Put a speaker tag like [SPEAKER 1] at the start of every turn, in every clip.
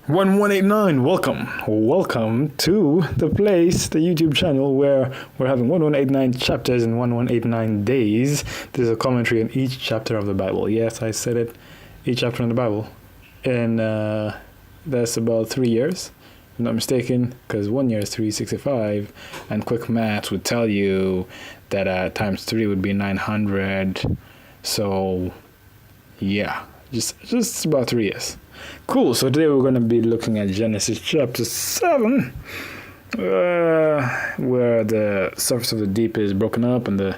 [SPEAKER 1] 1189, welcome to the place, the YouTube channel where we're having 1189 chapters in 1189 days. There's a commentary on each chapter of the Bible. Yes, I said it, each chapter in the Bible. And that's about 3 years, if I'm not mistaken, because 1 year is 365, and quick maths would tell you that times 3 would be 900. So yeah, just about 3 years. Cool, so today we're going to be looking at Genesis chapter 7, where the surface of the deep is broken up and the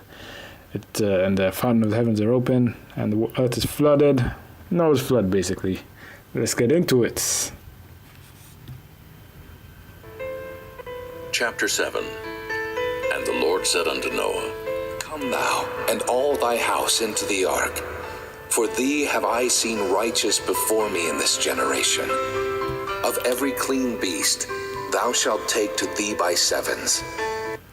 [SPEAKER 1] fountain of the heavens are open and the earth is flooded. Noah's flood, basically. Let's get into it.
[SPEAKER 2] Chapter 7. And the Lord said unto Noah, Come thou and all thy house into the ark. For thee have I seen righteous before me in this generation. Of every clean beast thou shalt take to thee by sevens.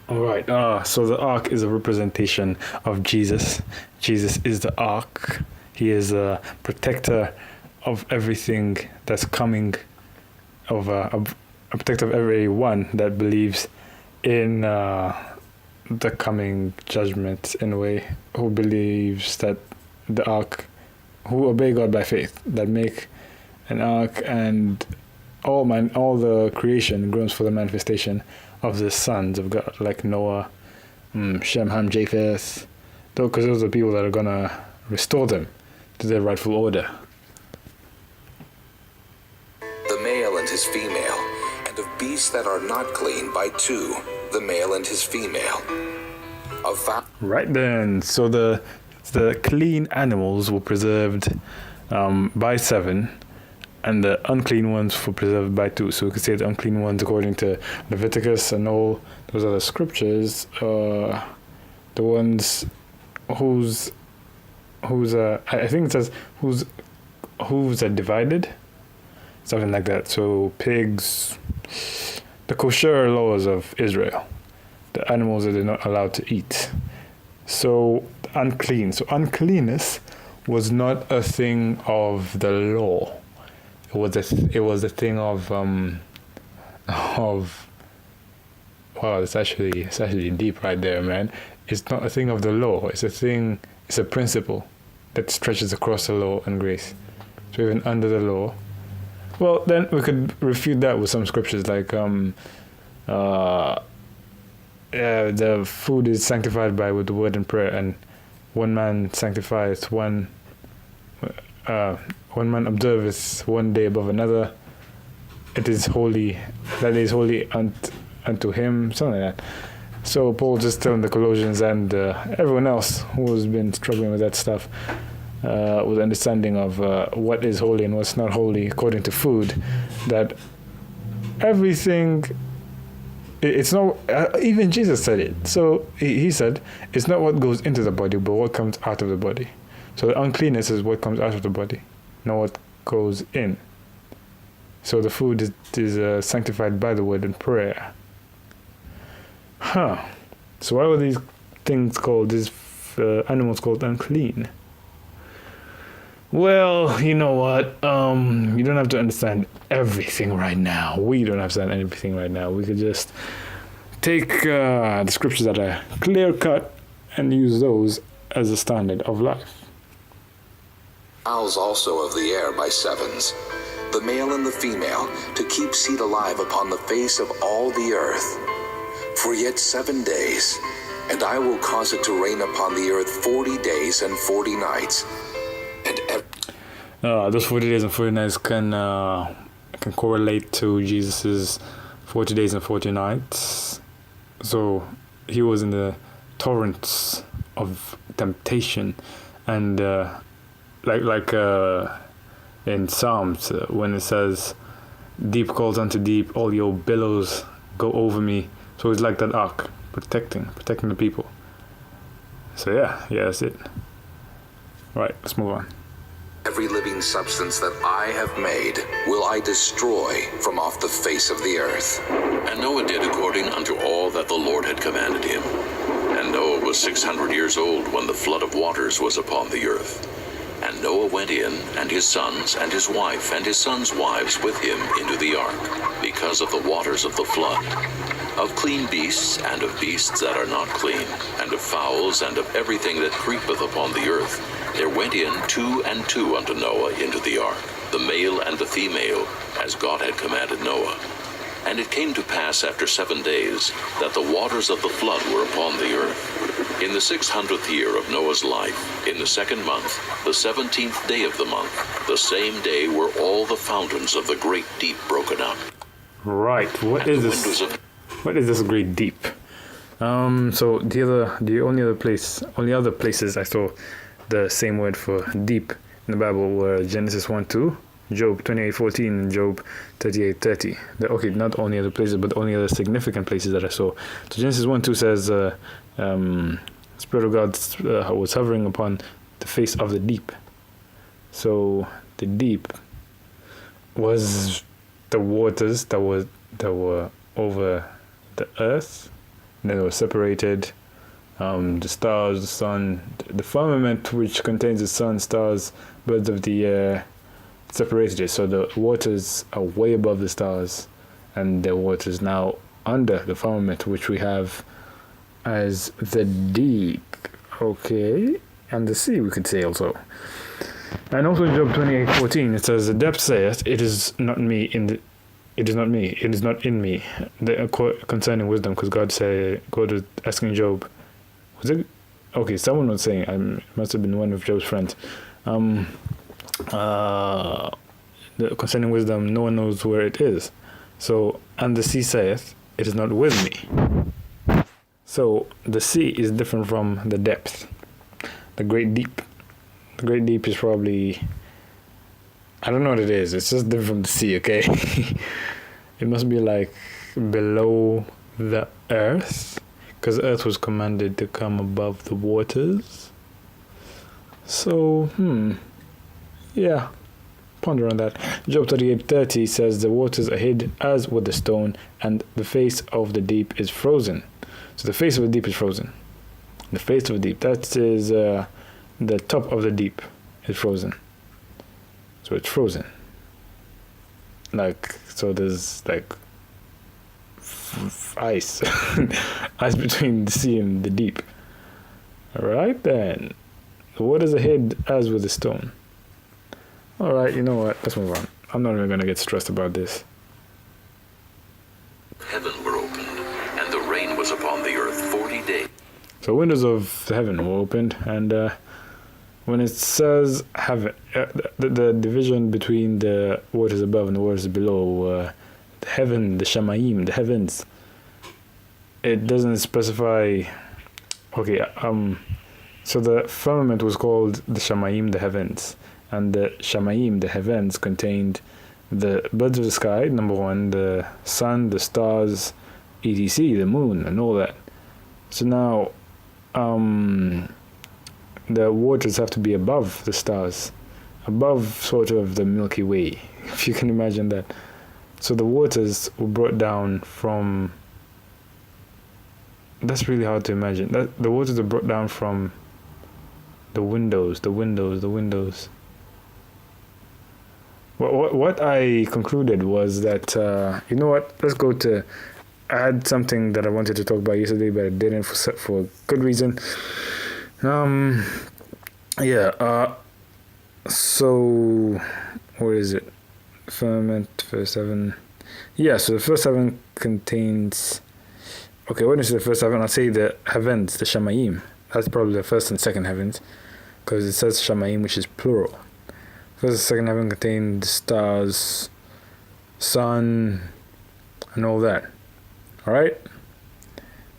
[SPEAKER 1] Alright, so the ark is a representation of Jesus. Jesus is the ark. He is a protector of everything that's coming, a protector of everyone that believes in the coming judgment, in a way, who believes that the ark, who obey God by faith, that make an ark, and all the creation groans for the manifestation of the sons of God, like Noah, Shem, Ham, Japheth, because those are the people that are gonna restore them to their rightful order.
[SPEAKER 2] The male and his female, and of beasts that are not clean by two, the male and his female.
[SPEAKER 1] Right then, so the clean animals were preserved by 7, and the unclean ones were preserved by 2. So we could say the unclean ones, according to Leviticus and all those other scriptures, the ones whose I think it says whose hooves are divided, something like that. So pigs, the kosher laws of Israel, the animals that they're not allowed to eat. So unclean. So uncleanness was not a thing of the law. It was a thing of wow, it's actually deep right there, man. It's not a thing of the law. It's a principle that stretches across the law and grace. So even under the law. Well, then we could refute that with some scriptures like the food is sanctified with the word and prayer, and one man sanctifies one man observeth one day above another. It is holy, that is holy unto him, something like that. So Paul just telling the Colossians and everyone else who has been struggling with that stuff, with understanding of what is holy and what's not holy according to food, that everything, it's not, even Jesus said it. So he said, it's not what goes into the body, but what comes out of the body. So the uncleanness is what comes out of the body, not what goes in. So the food is sanctified by the word and prayer. So why were these things called, these animals called unclean? Well, you know what? You don't have to understand everything right now. We don't have to understand everything right now. We could just take the scriptures that are clear cut and use those as a standard of life.
[SPEAKER 2] Fowls also of the air by sevens, the male and the female, to keep seed alive upon the face of all the earth. For yet 7 days, and I will cause it to rain upon the earth 40 days and 40 nights. And
[SPEAKER 1] those 40 days and 40 nights can correlate to Jesus's 40 days and 40 nights. So he was in the torrents of temptation, and like in Psalms when it says, "Deep calls unto deep, all your billows go over me." So it's like that ark, protecting the people. So yeah, that's it. Right, let's move on.
[SPEAKER 2] Every living substance that I have made will I destroy from off the face of the earth. And Noah did according unto all that the Lord had commanded him. And Noah was 600 years old when the flood of waters was upon the earth. And Noah went in, and his sons, and his wife, and his sons' wives with him into the ark, because of the waters of the flood. Of clean beasts, and of beasts that are not clean, and of fowls, and of everything that creepeth upon the earth, there went in 2 and 2 unto Noah into the ark, the male and the female, as God had commanded Noah. And it came to pass after 7 days, that the waters of the flood were upon the earth. In the 600th year of Noah's life, in the 2nd month, the 17th day of the month, the same day were all the fountains of the great deep broken up.
[SPEAKER 1] Right. What is this? What is this great deep? So the only other places I saw the same word for deep in the Bible were Genesis 1:2, Job 28:14, and Job 38:30. Okay, not only other places, but only other significant places that I saw. So Genesis 1:2 says, Spirit of God was hovering upon the face of the deep. So the deep was the waters that were over the earth, and then it was separated. The stars, the sun, the firmament which contains the sun, stars, birds of the air, separated it. So the waters are way above the stars, and the waters now under the firmament, which we have as the deep. Okay, and the sea, we could say also. And also in Job 28:14, it says, "The depth saith, it is not me it is not me, it is not in me." Concerning wisdom, because God was asking Job. Was it? Okay, someone was saying, it must have been one of Job's friends. Concerning wisdom, no one knows where it is. So, and the sea saith, it is not with me. So, the sea is different from the depth. The great deep. The great deep is probably, I don't know what it is. It's just different from the sea, okay? It must be like below the earth, because the earth was commanded to come above the waters. So, yeah, ponder on that. Job 38:30 says, "The waters are hid as with a stone, and the face of the deep is frozen." So the face of the deep is frozen. The face of the deep, that is the top of the deep is frozen. So it's frozen. So there's ice. Ice between the sea and the deep. Alright then. The waters are hid as with a stone. Alright, you know what? Let's move on. I'm not even going to get stressed about this.
[SPEAKER 2] Heaven were opened, and the rain was upon the earth 40 days.
[SPEAKER 1] So windows of heaven were opened, and when it says heaven, the division between the waters above and the waters below, the heaven, the shamayim, the heavens, it doesn't specify. Okay, so the firmament was called the shamayim, the heavens, and the shamayim, the heavens, contained the birds of the sky, number one, the sun, the stars, etc., the moon, and all that. So now, the waters have to be above the stars, above sort of the Milky Way, if you can imagine that. So the waters were brought down from, that's really hard to imagine. The waters are brought down from the windows. What I concluded was that, you know what, let's go to, I had something that I wanted to talk about yesterday, but I didn't for a good reason. So where is it? Firmament, verse 7. Yeah, so the first 7 contains, okay, what is the first 7? I'll say the heavens, the shamayim. That's probably the first and second heavens, because it says shamayim, which is plural. First and second heaven contain the stars, sun, and all that. Alright?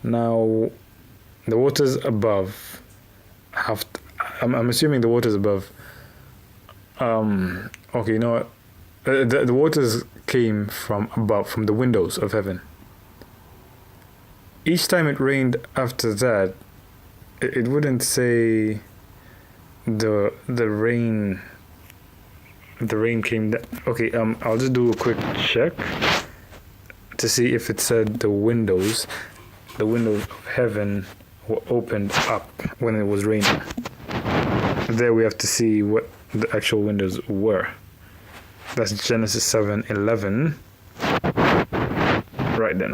[SPEAKER 1] Now, the waters above have, I'm assuming the waters above, okay, you know what? The waters came from above, from the windows of heaven. Each time it rained after that, it wouldn't say the rain came down. Okay, I'll just do a quick check to see if it said the windows of heaven were opened up when it was raining. there we have to see what the actual windows were. That's Genesis 7:11. Right then.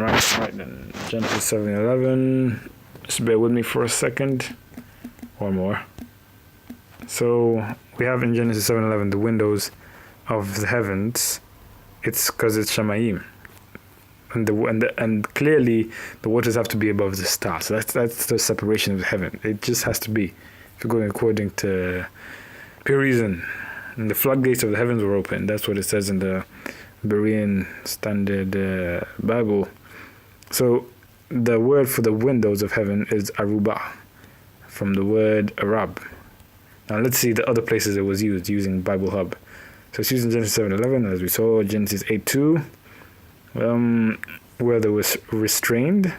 [SPEAKER 1] Genesis 7:11. Just bear with me for a second or more. So we have in Genesis 7:11 the windows of the heavens. It's because it's Shamayim, and clearly the waters have to be above the stars. So that's the separation of the heaven. It just has to be. If you're going according to pure reason, and the floodgates of the heavens were open. That's what it says in the Berean Standard Bible. So the word for the windows of heaven is Aruba, from the word Arab. Now let's see the other places it was used using Bible Hub. So it's used in Genesis 7:11, as we saw, Genesis 8:2, where there was restrained,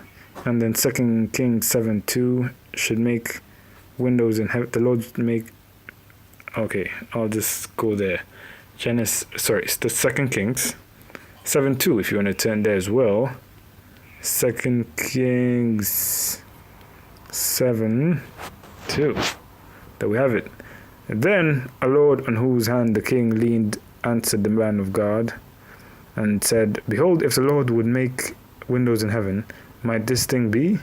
[SPEAKER 1] and then 2 Kings 7:2 should make windows in heaven. The Lord make. Okay, I'll just go there. It's the 2 Kings 7:2. If you want to turn there as well, 2 Kings 7:2. There we have it. And then a Lord on whose hand the king leaned answered the man of God and said, Behold, if the Lord would make windows in heaven, might this thing be?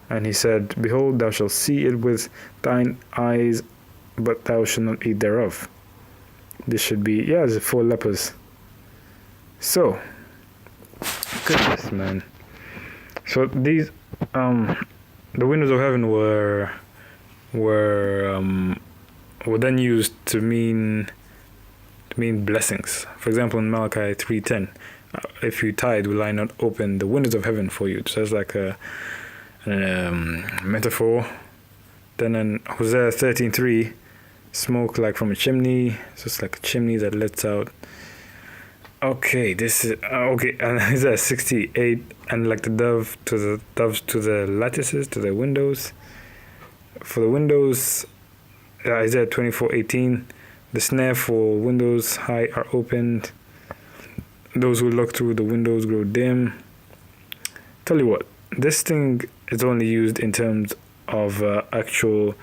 [SPEAKER 1] And he said, Behold, thou shalt see it with thine eyes, but thou shalt not eat thereof. This should be, the 4 lepers. So, goodness, man. So these, the windows of heaven were then used to mean blessings. For example, in Malachi 3:10, if you tithe, will I not open the windows of heaven for you? So that's like a metaphor. Then in Hosea 13:3, smoke like from a chimney. So it's like a chimney that lets out. Okay, this is okay. And Isaiah 68, and like the doves to the lattices, to the windows. For the windows, Isaiah 24:18, the snare for windows high are opened. Those who look through the windows grow dim. Tell you what, this thing is only used in terms of actual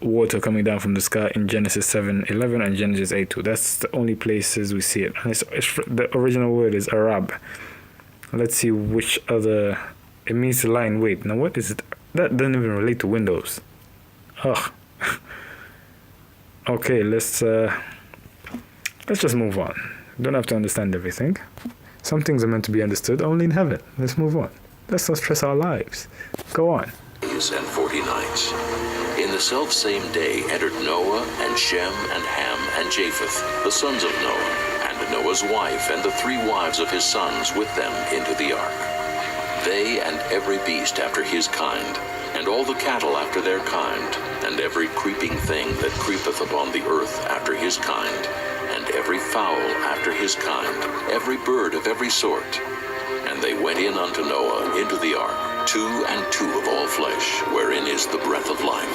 [SPEAKER 1] water coming down from the sky in Genesis 7:11 and Genesis 8:2. That's the only places we see it. And it's the original word is Arab. Let's see which other. It means to lie in wait. Now what is it? That doesn't even relate to windows. Ugh. Okay, let's just move on. Don't have to understand everything. Some things are meant to be understood only in heaven. Let's move on. Let's not stress our lives. Go on.
[SPEAKER 3] And 40 nights. In the selfsame day entered Noah and Shem and Ham and Japheth, the sons of Noah, and Noah's wife and the 3 wives of his sons with them into the ark. They and every beast after his kind, and all the cattle after their kind, and every creeping thing that creepeth upon the earth after his kind, and every fowl after his kind, every bird of every sort. And they went in unto Noah into the ark, 2 and 2 of all flesh, wherein is the breath of life.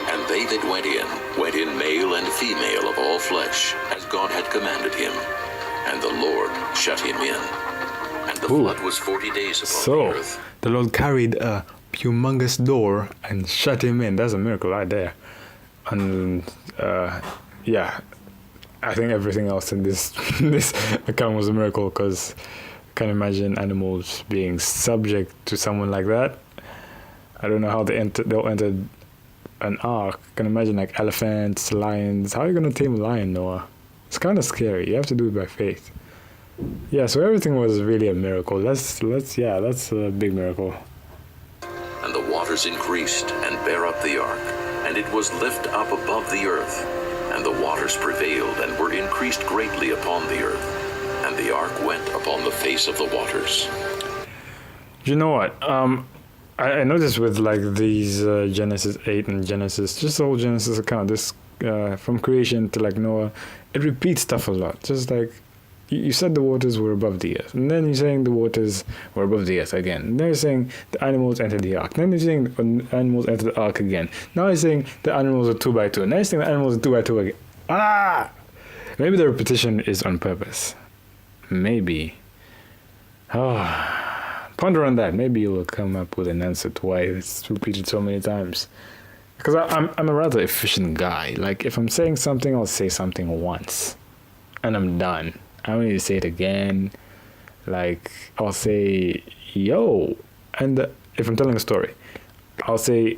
[SPEAKER 3] And they that went in male and female of all flesh, as God had commanded him. And the Lord shut him in. And the flood was 40 days upon the earth.
[SPEAKER 1] The Lord carried a humongous door and shut him in. That's a miracle right there. And I think everything else in this account was a miracle, because I can't imagine animals being subject to someone like that. I don't know how they'll enter an ark. I can imagine like elephants, lions. How are you going to tame a lion, Noah? It's kind of scary. You have to do it by faith. Yeah, so everything was really a miracle. That's a big miracle.
[SPEAKER 3] And the waters increased and bare up the ark, and it was lift up above the earth. And the waters prevailed and were increased greatly upon the earth. And the ark went upon the face of the waters.
[SPEAKER 1] You know what? I noticed with like these Genesis 8 and Genesis, just the whole Genesis account, this from creation to like Noah, it repeats stuff a lot. Just like you said the waters were above the earth, and then you're saying the waters were above the earth again. And then you're saying the animals entered the ark. Then you're saying the animals entered the ark again. Now you're saying the animals are 2 by 2. Now you're saying the animals are 2 by 2 again. Maybe the repetition is on purpose. Maybe. Ponder on that. Maybe you will come up with an answer to why it's repeated so many times. because I'm a rather efficient guy. Like if I'm saying something, I'll say something once, and I'm done. I don't need to say it again. Like I'll say yo, and if I'm telling a story, I'll say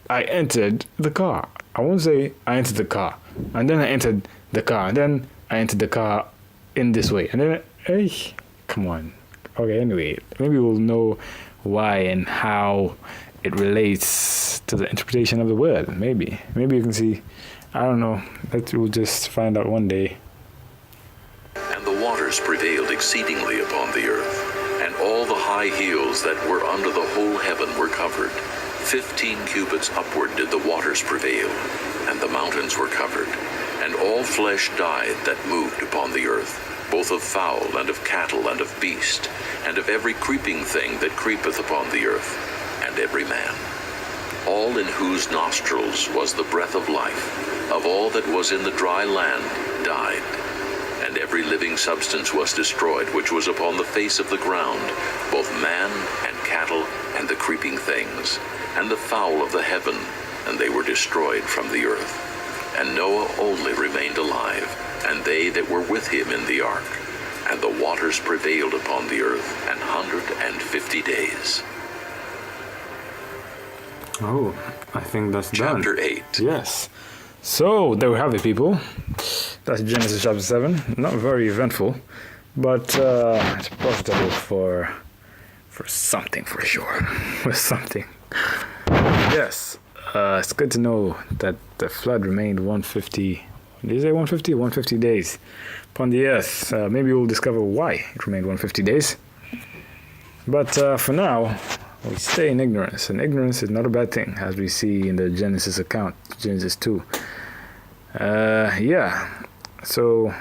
[SPEAKER 1] I entered the car. I won't say I entered the car, and then I entered the car, and then I entered the car in this way, and then hey, come on. Okay, anyway, maybe we'll know why and how it relates to the interpretation of the word. Maybe you can see. I don't know. We'll just find out one day.
[SPEAKER 3] And the waters prevailed exceedingly upon the earth, and all the high hills that were under the whole heaven were covered. 15 cubits upward did the waters prevail, and the mountains were covered. And all flesh died that moved upon the earth, both of fowl and of cattle and of beast, and of every creeping thing that creepeth upon the earth, and every man. All in whose nostrils was the breath of life, of all that was in the dry land, died. And every living substance was destroyed, which was upon the face of the ground, both man and cattle and the creeping things, and the fowl of the heaven, and they were destroyed from the earth. And Noah only remained alive, and they that were with him in the ark. And the waters prevailed upon the earth 150 days.
[SPEAKER 1] Oh, I think that's done.
[SPEAKER 3] Chapter 8.
[SPEAKER 1] Yes. So there we have it, people. That's Genesis chapter 7. Not very eventful, but it's profitable for something for sure. For something. Yes. It's good to know that the flood remained 150. Did you say 150? 150 days upon the earth. Maybe we'll discover why it remained 150 days. But for now, we stay in ignorance, and ignorance is not a bad thing, as we see in the Genesis account, Genesis 2. Yeah. So,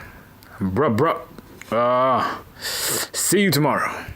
[SPEAKER 1] bruh. See you tomorrow.